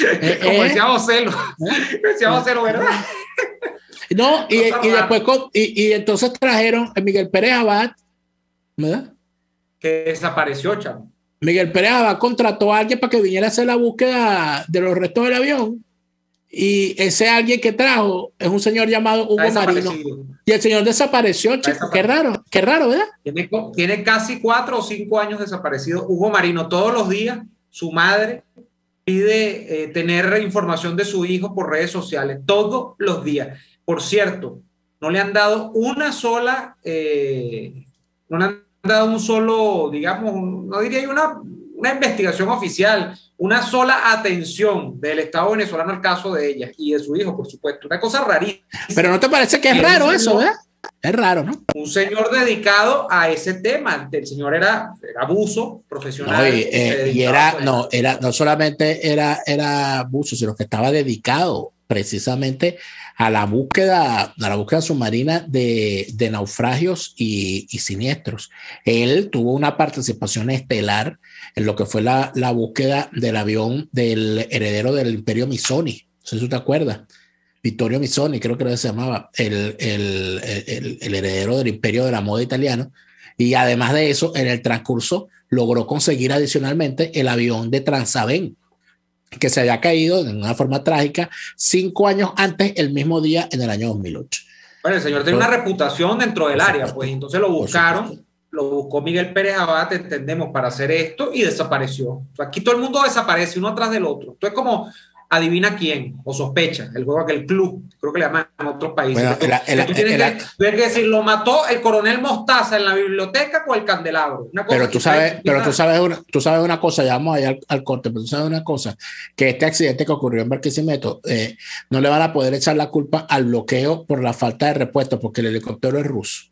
Como decía Vocelo. Decía Vocelo, ¿verdad? No, y entonces trajeron a Miguel Pérez Abad, ¿verdad? Que desapareció, chamo. Miguel Pérez Abad contrató a alguien para que viniera a hacer la búsqueda de los restos del avión. Y ese alguien que trajo es un señor llamado Hugo Marino. Y el señor desapareció, chico. Qué raro, ¿verdad? Tiene casi 4 o 5 años desaparecido Hugo Marino. Todos los días su madre pide tener información de su hijo por redes sociales. Todos los días. Por cierto, no le han dado un solo, digamos, no diría una investigación oficial, una sola atención del Estado venezolano al caso de ella y de su hijo, por supuesto. Una cosa rarísima. Pero ¿no te parece que es raro eso, verdad? Es raro, ¿no? Un señor dedicado a ese tema. El señor era abuso profesional. No solamente era abuso, sino que estaba dedicado precisamente a la búsqueda submarina de naufragios y siniestros. Él tuvo una participación estelar en lo que fue la búsqueda del avión del heredero del Imperio Missoni. No sé si tú te acuerdas. Vittorio Missoni, creo que se llamaba, el heredero del Imperio de la moda italiano. Y además de eso, en el transcurso logró conseguir adicionalmente el avión de Transavén, que se había caído de una forma trágica 5 años antes, el mismo día, en el año 2008. Bueno, el señor tiene una reputación dentro del área, pues entonces lo buscaron, lo buscó Miguel Pérez Abad, entendemos, para hacer esto y desapareció. Aquí todo el mundo desaparece uno atrás del otro. Entonces, como adivina quién o sospecha, el juego aquel club, creo que le llaman en otros países. Bueno, tú tienes que decir, lo mató el coronel Mostaza en la biblioteca o el candelabro. Pero tú sabes una cosa, ya vamos allá al corte, pero tú sabes una cosa, que este accidente que ocurrió en Barquisimeto, no le van a poder echar la culpa al bloqueo por la falta de repuesto, porque el helicóptero es ruso.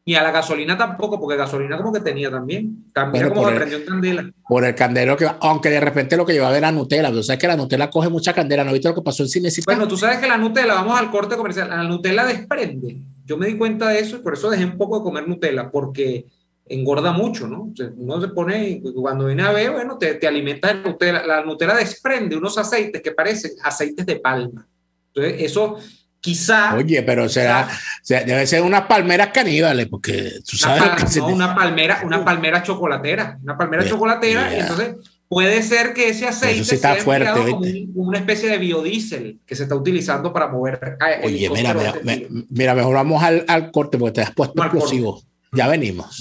Y a la gasolina tampoco, porque gasolina como que tenía también. También como que prendió en candela. Por el candelo que, aunque de repente lo que llevaba era Nutella. Pero sabes que la Nutella coge mucha candela. ¿No viste lo que pasó en Cinecittà? Bueno, tú sabes que la Nutella, vamos al corte comercial, la Nutella desprende. Yo me di cuenta de eso y por eso dejé un poco de comer Nutella, porque engorda mucho, ¿no? O sea, uno se pone, cuando viene a ver, bueno, te alimentas de Nutella. La Nutella desprende unos aceites que parecen aceites de palma. Entonces, eso quizá... Oye, pero debe ser unas palmeras caníbales, porque tú sabes... Una palmera chocolatera. Una palmera chocolatera, y entonces puede ser que ese aceite sea empleado como una especie de biodiesel que se está utilizando para mover... Oye, mira, mejor vamos al corte, porque te has puesto explosivo. Ya venimos.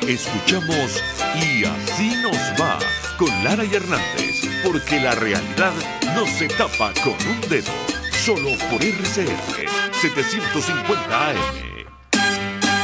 Escuchamos Y Así Nos Va con Lara y Hernández, porque la realidad no se tapa con un dedo. Solo por RCR 750 AM.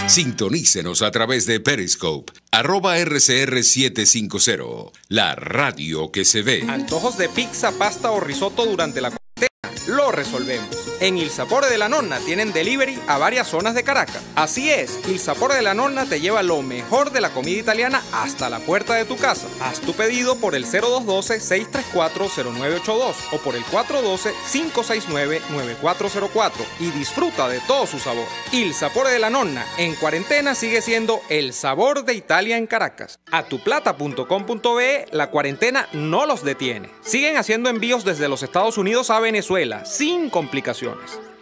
Sintonícenos a través de Periscope, @RCR750, la radio que se ve. Antojos de pizza, pasta o risotto durante la cuarentena, lo resolvemos. En Il Sapore de la Nonna tienen delivery a varias zonas de Caracas. Así es, Il Sapore de la Nonna te lleva lo mejor de la comida italiana hasta la puerta de tu casa. Haz tu pedido por el 0212-634-0982 o por el 412-569-9404 y disfruta de todo su sabor. Il Sapore de la Nonna en cuarentena sigue siendo el sabor de Italia en Caracas. Atuplata.com.be, la cuarentena no los detiene. Siguen haciendo envíos desde los Estados Unidos a Venezuela sin complicaciones.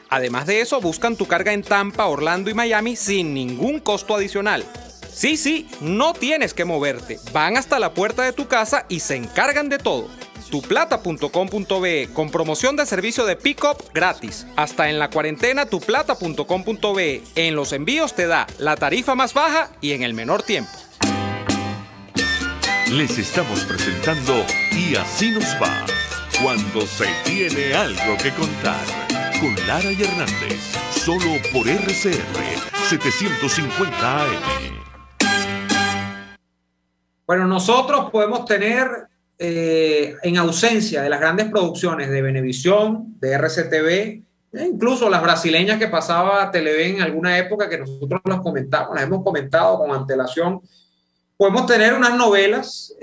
Además de eso, buscan tu carga en Tampa, Orlando y Miami sin ningún costo adicional. Sí, no tienes que moverte. Van hasta la puerta de tu casa y se encargan de todo. Tuplata.com.be con promoción de servicio de pick-up gratis. Hasta en la cuarentena, tuplata.com.be. En los envíos te da la tarifa más baja y en el menor tiempo. Les estamos presentando Y Así Nos Va, cuando se tiene algo que contar. Con Lara y Hernández, solo por RCR 750 AM. Bueno, nosotros podemos tener, en ausencia de las grandes producciones de Venevisión, de RCTV, incluso las brasileñas que pasaba Televen en alguna época, que nosotros las hemos comentado con antelación, podemos tener unas novelas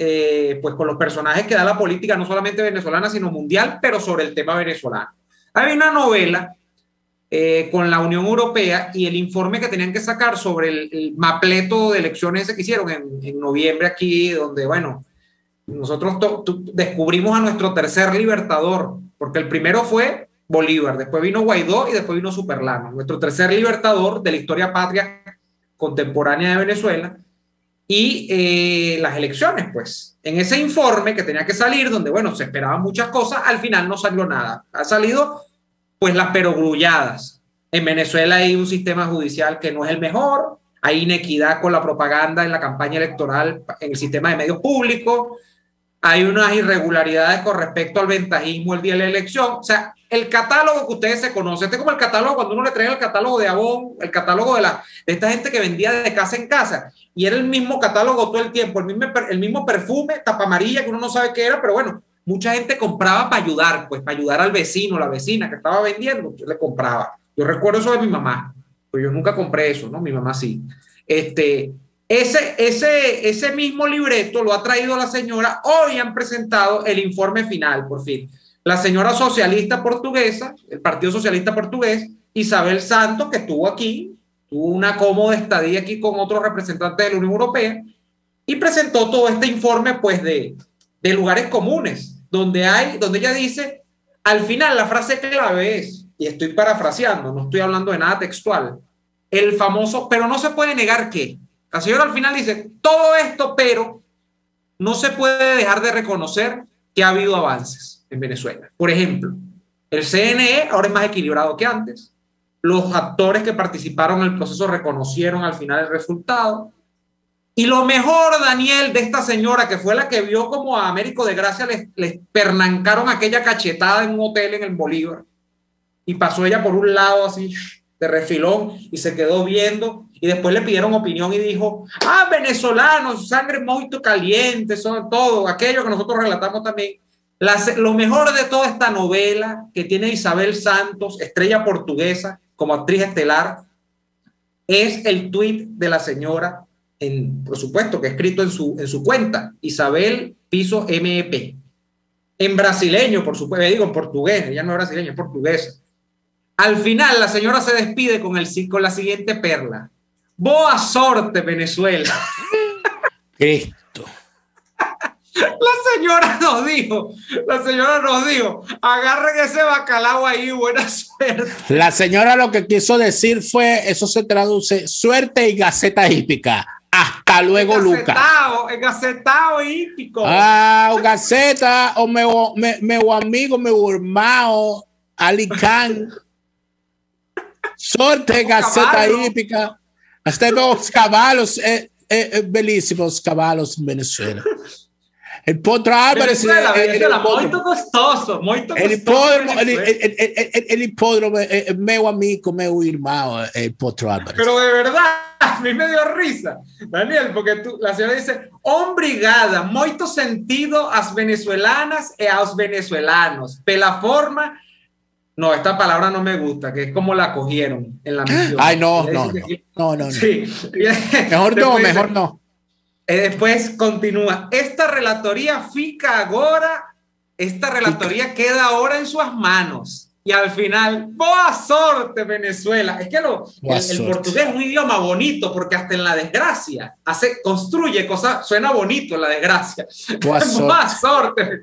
pues con los personajes que da la política, no solamente venezolana, sino mundial, pero sobre el tema venezolano. Hay una novela con la Unión Europea y el informe que tenían que sacar sobre el mapleto de elecciones ese que hicieron en noviembre aquí, donde, bueno, nosotros descubrimos a nuestro tercer libertador, porque el primero fue Bolívar, después vino Guaidó y después vino Superlano, nuestro tercer libertador de la historia patria contemporánea de Venezuela. Y las elecciones, pues, en ese informe que tenía que salir, donde, bueno, se esperaban muchas cosas, al final no salió nada. Ha salido, pues, las perogrulladas. En Venezuela hay un sistema judicial que no es el mejor, hay inequidad con la propaganda en la campaña electoral, en el sistema de medios públicos, hay unas irregularidades con respecto al ventajismo el día de la elección. O sea, el catálogo que ustedes se conocen, este es como el catálogo cuando uno le trae el catálogo de Avon, el catálogo de esta gente que vendía de casa en casa, y era el mismo catálogo todo el tiempo, el mismo perfume, tapa amarilla, que uno no sabe qué era, pero bueno, mucha gente compraba para ayudar, pues para ayudar al vecino, la vecina que estaba vendiendo, yo le compraba. Yo recuerdo eso de mi mamá, pues yo nunca compré eso, ¿no? Mi mamá sí. Ese mismo libreto lo ha traído la señora. Hoy han presentado el informe final, por fin. La señora socialista portuguesa, el Partido Socialista Portugués, Isabel Santos, que estuvo aquí, tuvo una cómoda estadía aquí con otros representantes de la Unión Europea, y presentó todo este informe, pues, de lugares comunes, donde ella dice, al final la frase clave es, y estoy parafraseando, no estoy hablando de nada textual, el famoso, pero no se puede negar que. La señora al final dice, todo esto, pero no se puede dejar de reconocer que ha habido avances en Venezuela. Por ejemplo, el CNE ahora es más equilibrado que antes. Los actores que participaron en el proceso reconocieron al final el resultado. Y lo mejor, Daniel, de esta señora, que fue la que vio como a Américo de Gracia les pernancaron aquella cachetada en un hotel en el Bolívar. Y pasó ella por un lado así, de refilón, y se quedó viendo. Y después le pidieron opinión y dijo, venezolanos, sangre muy caliente, son todo aquello que nosotros relatamos también. Lo mejor de toda esta novela que tiene Isabel Santos, estrella portuguesa, como actriz estelar, es el tuit de la señora, por supuesto, que ha escrito en su cuenta, Isabel Piso MEP. En brasileño, por supuesto, digo en portugués, ella no es brasileña, es portuguesa. Al final, la señora se despide con la siguiente perla. Boa sorte, Venezuela. Cristo. La señora nos dijo, agarren ese bacalao ahí, buena suerte. La señora lo que quiso decir fue, eso se traduce, suerte y gaceta hípica. Hasta luego, Lucas. El gacetao hípico. Gaceta, o meu amigo, meu irmão, Ali Khan. Suerte, gaceta hípica. Hasta los caballos, belísimos caballos en Venezuela. El Potro Álvarez. Venezuela, muy gostoso. El hipódromo, meu amigo, meu irmão, el Potro Álvarez. Pero de verdad, a mí me dio risa, Daniel, porque la señora dice, obrigada, muito sentido às venezuelanas e aos venezolanos. Pela forma. No, esta palabra no me gusta, que es como la cogieron en la misión. Ay, no. Sí. Mejor no. Después continúa. Esta relatoría queda ahora en sus manos. Y al final, boa sorte, Venezuela. Es que el portugués es un idioma bonito, porque hasta en la desgracia construye cosas, suena bonito en la desgracia. Boa sorte.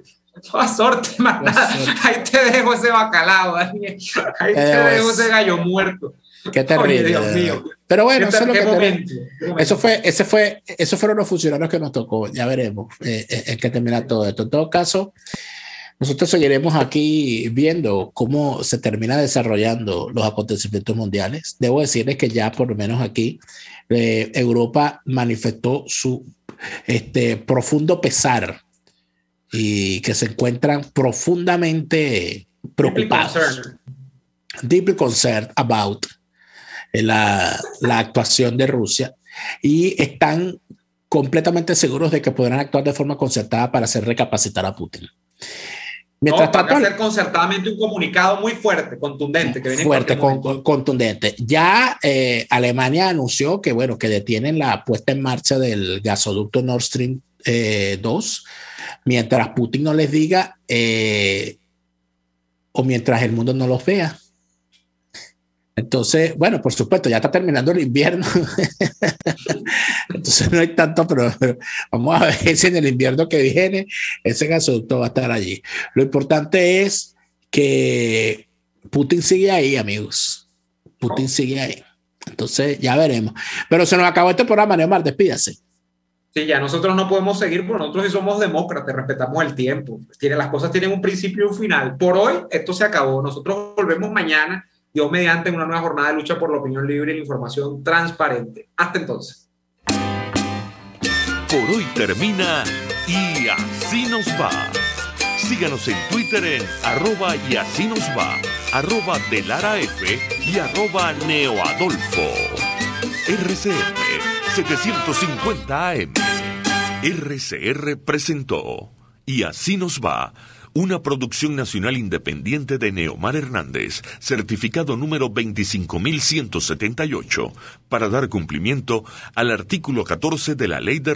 Toda sorte, más nada. Ahí te dejo ese bacalao, Daniel. Ahí te dejo ese gallo muerto. Qué terrible. Oye, Dios mío. Pero bueno, eso es lo que esos fueron los funcionarios que nos tocó. Ya veremos en qué termina todo esto. En todo caso, nosotros seguiremos aquí viendo cómo se termina desarrollando los acontecimientos mundiales. Debo decirles que ya por lo menos aquí Europa manifestó su profundo pesar y que se encuentran profundamente preocupados, deeply concerned about la actuación de Rusia, y están completamente seguros de que podrán actuar de forma concertada para hacer recapacitar a Putin. Mientras tanto, hacer concertadamente un comunicado muy fuerte, contundente. Que viene contundente. Ya Alemania anunció que, bueno, que detienen la puesta en marcha del gasoducto Nord Stream 2, mientras Putin no les diga o mientras el mundo no los vea. Entonces, bueno, por supuesto, ya está terminando el invierno. Entonces no hay tanto, pero vamos a ver si en el invierno que viene ese gasoducto va a estar allí. Lo importante es que Putin sigue ahí, amigos. Putin sigue ahí. Entonces ya veremos. Pero se nos acabó este programa, Neomar, despídase. Sí, ya nosotros no podemos seguir, porque nosotros sí somos demócratas, respetamos el tiempo. Las cosas tienen un principio y un final. Por hoy, esto se acabó. Nosotros volvemos mañana, Dios mediante, una nueva jornada de lucha por la opinión libre y la información transparente. Hasta entonces. Por hoy termina Y Así Nos Va. Síganos en Twitter en @y así nos va, @delaraf y @neoadolfo. RCR 750 AM. RCR presentó Y Así Nos Va, una producción nacional independiente de Neomar Hernández, certificado número 25178, para dar cumplimiento al artículo 14 de la Ley de